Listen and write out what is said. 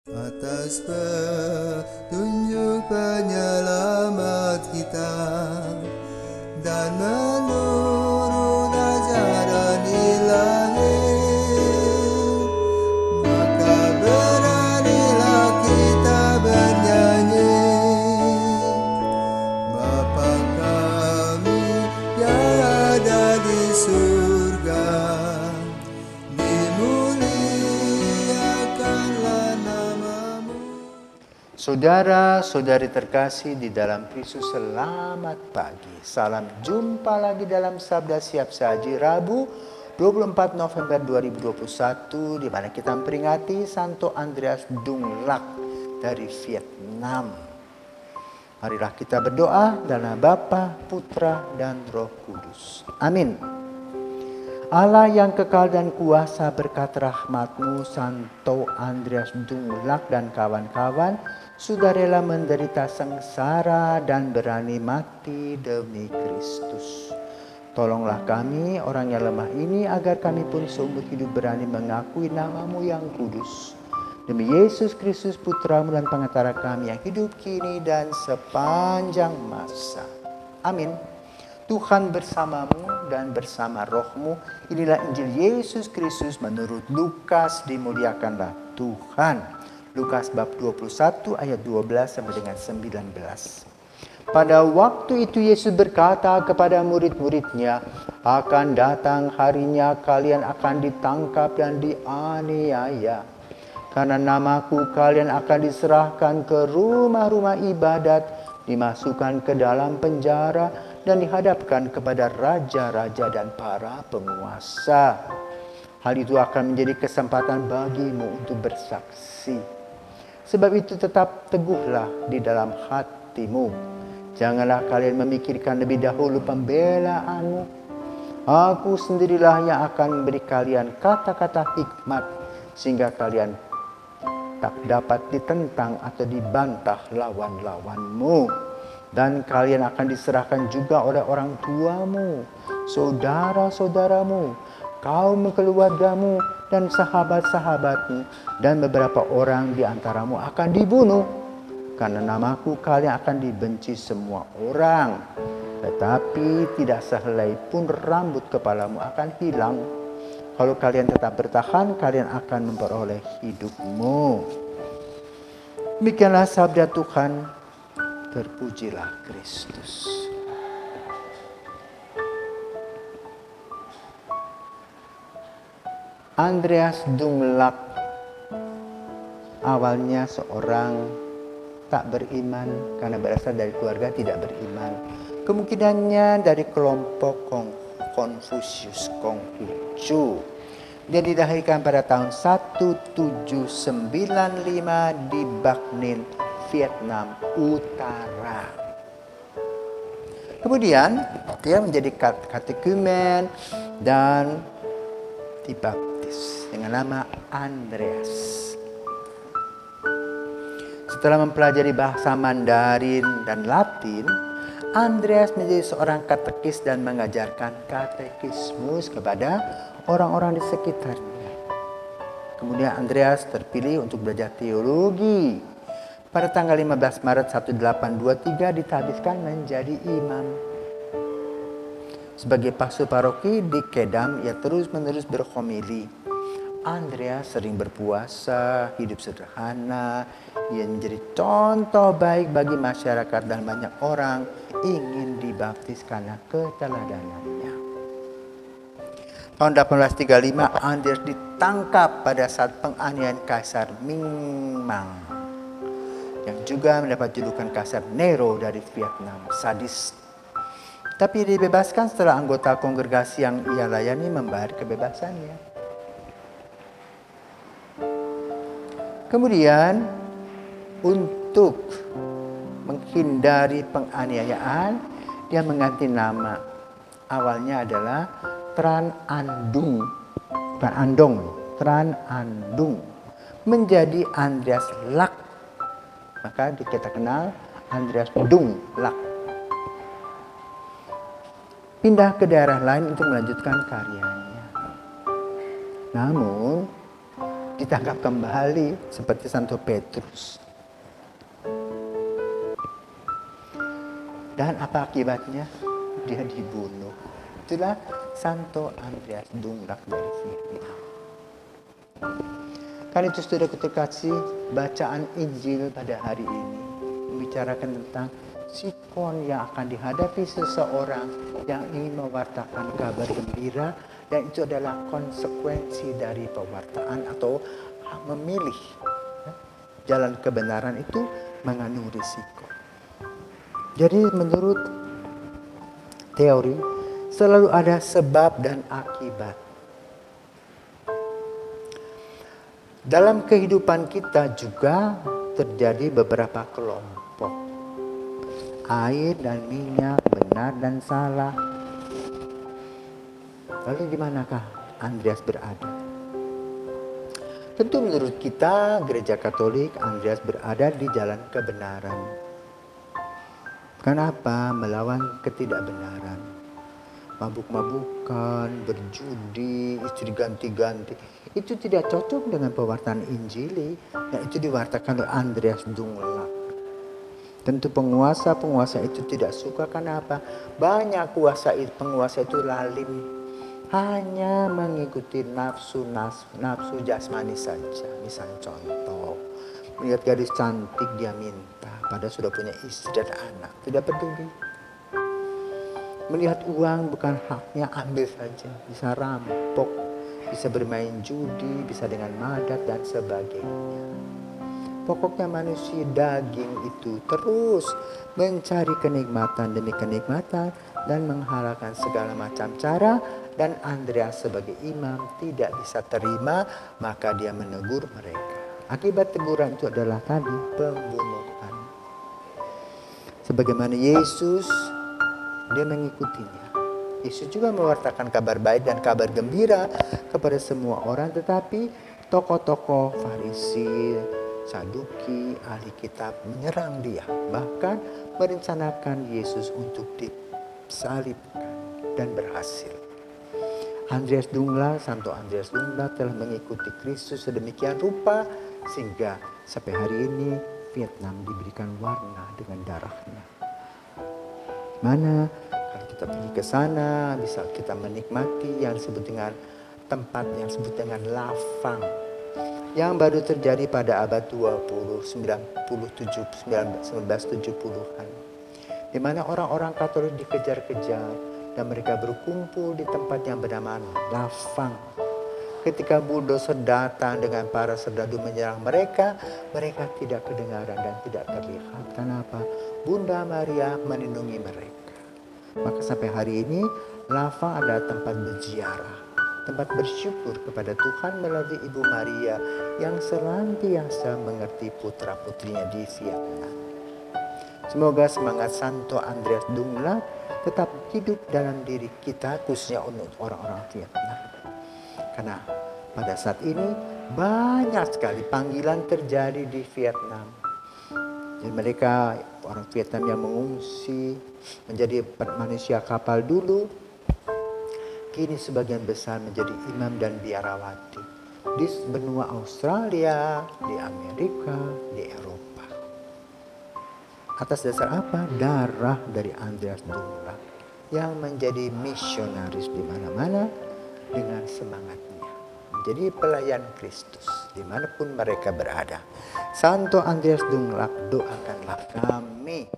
Atas petunjuk penyelamat kita dan menurut ajaran ilahi, maka beranilah kita bernyanyi. Bapa kami yang ada di surga, dimuliakanlah namamu. Saudara-saudari terkasih di dalam Kristus, selamat pagi. Salam jumpa lagi dalam Sabda Siap Saji Rabu 24 November 2021, di mana kita memperingati Santo Andreas Dung Lac dari Vietnam. Marilah kita berdoa dalam nama Bapa, Putra, dan Roh Kudus. Amin. Allah yang kekal dan kuasa, berkat rahmat-Mu, Santo Andreas Dung Lac dan kawan-kawan sudah rela menderita sengsara dan berani mati demi Kristus. Tolonglah kami, orang yang lemah ini, agar kami pun seumur hidup berani mengakui nama-Mu yang kudus. Demi Yesus Kristus, Putra-Mu dan Pengantara kami yang hidup kini dan sepanjang masa. Amin. Tuhan bersamamu dan bersama rohmu. Inilah Injil Yesus Kristus menurut Lukas. Dimuliakanlah Tuhan. Lukas bab 21 ayat 12 sampai dengan 19. Pada waktu itu Yesus berkata kepada murid-muridnya, akan datang harinya kalian akan ditangkap dan dianiaya. Karena namaku kalian akan diserahkan ke rumah-rumah ibadat, dimasukkan ke dalam penjara, dan dihadapkan kepada raja-raja dan para penguasa. Hal itu akan menjadi kesempatan bagimu untuk bersaksi. Sebab itu tetap teguhlah di dalam hatimu. Janganlah kalian memikirkan lebih dahulu pembelaanmu. Aku sendirilah yang akan memberi kalian kata-kata hikmat, sehingga kalian tak dapat ditentang atau dibantah lawan-lawanmu. Dan kalian akan diserahkan juga oleh orang tuamu, saudara-saudaramu, kaum keluargamu, dan sahabat-sahabatmu, dan beberapa orang di antaramu akan dibunuh. Karena namaku kalian akan dibenci semua orang. Tetapi tidak sehelai pun rambut kepalamu akan hilang. Kalau kalian tetap bertahan, kalian akan memperoleh hidupmu. Demikianlah sabda Tuhan. Terpujilah Kristus. Andreas Dung Lac awalnya seorang tak beriman karena berasal dari keluarga tidak beriman. Kemungkinannya dari kelompok Konfusius, Konghucu. Dia dilahirkan pada tahun 1795 di Bac Ninh, Vietnam Utara. Kemudian dia menjadi katekumen dan dibaptis dengan nama Andreas. Setelah mempelajari bahasa Mandarin dan Latin, Andreas menjadi seorang katekis dan mengajarkan katekismus kepada orang-orang di sekitarnya. Kemudian Andreas terpilih untuk belajar teologi. Pada tanggal 15 Maret 1823 ditabiskan menjadi imam. Sebagai pasu paroki di Kedam, ia terus-menerus berhomili. Andreas sering berpuasa, hidup sederhana. Ia menjadi contoh baik bagi masyarakat dan banyak orang ingin dibaptis karena keteladanannya. Tahun 1835, Andreas ditangkap pada saat penganiayaan Kaisar Ming Mang, yang juga mendapat julukan Kaisar Nero dari Vietnam, sadis. Tapi dibebaskan setelah anggota kongregasi yang ia layani membayar kebebasannya. Kemudian, untuk menghindari penganiayaan, dia mengganti nama. Awalnya adalah Tran Andong menjadi Andreas Lac. Maka kita kenal Andreas Dung Lac. Pindah ke daerah lain untuk melanjutkan karyanya. Namun ditangkap kembali seperti Santo Petrus. Dan apa akibatnya? Dia dibunuh. Itulah Santo Andreas Dungrak dari Vietnam. Kan itu sudah terkasih, bacaan Injil pada hari ini membicarakan tentang sikon yang akan dihadapi seseorang yang ingin mewartakan kabar gembira, dan itu adalah konsekuensi dari pewartaan atau memilih jalan kebenaran itu mengandung risiko. Jadi menurut teori selalu ada sebab dan akibat. Dalam kehidupan kita juga terjadi beberapa kelompok. Air dan minyak, benar dan salah. Lalu di manakah Andreas berada? Tentu menurut kita, Gereja Katolik, Andreas berada di jalan kebenaran. Kenapa? Melawan ketidakbenaran. Mabuk-mabukan, berjudi, istri ganti-ganti. Itu tidak cocok dengan pewartaan Injili. Dan itu diwartakan oleh Andreas Dungrak. Tentu penguasa itu tidak suka. Kenapa? Banyak penguasa itu lalim. Hanya mengikuti nafsu jasmani saja. Misalnya contoh, melihat gadis cantik dia minta, padahal sudah punya istri dan anak, tidak peduli. Melihat uang bukan haknya, ambil saja, bisa rampok, bisa bermain judi, bisa dengan madat dan sebagainya. Pokoknya manusia daging itu terus mencari kenikmatan demi kenikmatan dan menghalalkan segala macam cara. Dan Andreas sebagai imam tidak bisa terima, maka dia menegur mereka. Akibat teguran itu adalah tadi pembunuhan. Sebagaimana Yesus, dia mengikutinya. Yesus juga mewartakan kabar baik dan kabar gembira kepada semua orang, tetapi tokoh-tokoh Farisi, Saduki, ahli kitab menyerang dia, bahkan merencanakan Yesus untuk disalibkan, dan berhasil. Santo Andreas Dungrak telah mengikuti Kristus sedemikian rupa sehingga sampai hari ini Vietnam diberikan warna dengan darahnya. Mana kalau kita pergi ke sana bisa kita menikmati yang disebut dengan tempat yang disebut dengan lavang, yang baru terjadi pada abad 20, 1970-an, di mana orang-orang Katolik dikejar-kejar dan mereka berkumpul di tempat yang bernama lavang. Ketika bulldozer datang dengan para serdadu menyerang mereka, mereka tidak kedengaran dan tidak terlihat. Kenapa? Bunda Maria melindungi mereka. Maka sampai hari ini lavang adalah tempat berziarah, tempat bersyukur kepada Tuhan melalui Ibu Maria yang senantiasa mengerti putra-putrinya di Vietnam. Semoga semangat Santo Andreas Dungrak tetap hidup dalam diri kita, khususnya untuk orang-orang Vietnam. Karena pada saat ini banyak sekali panggilan terjadi di Vietnam. Dan mereka, orang Vietnam yang mengungsi menjadi manusia kapal dulu, kini sebagian besar menjadi imam dan biarawati di benua Australia, di Amerika, di Eropa. Atas dasar apa? Darah dari Andreas Dungrak yang menjadi misionaris di mana-mana dengan semangatnya. Menjadi pelayan Kristus dimanapun mereka berada. Santo Andreas Dungrak, doakanlah kami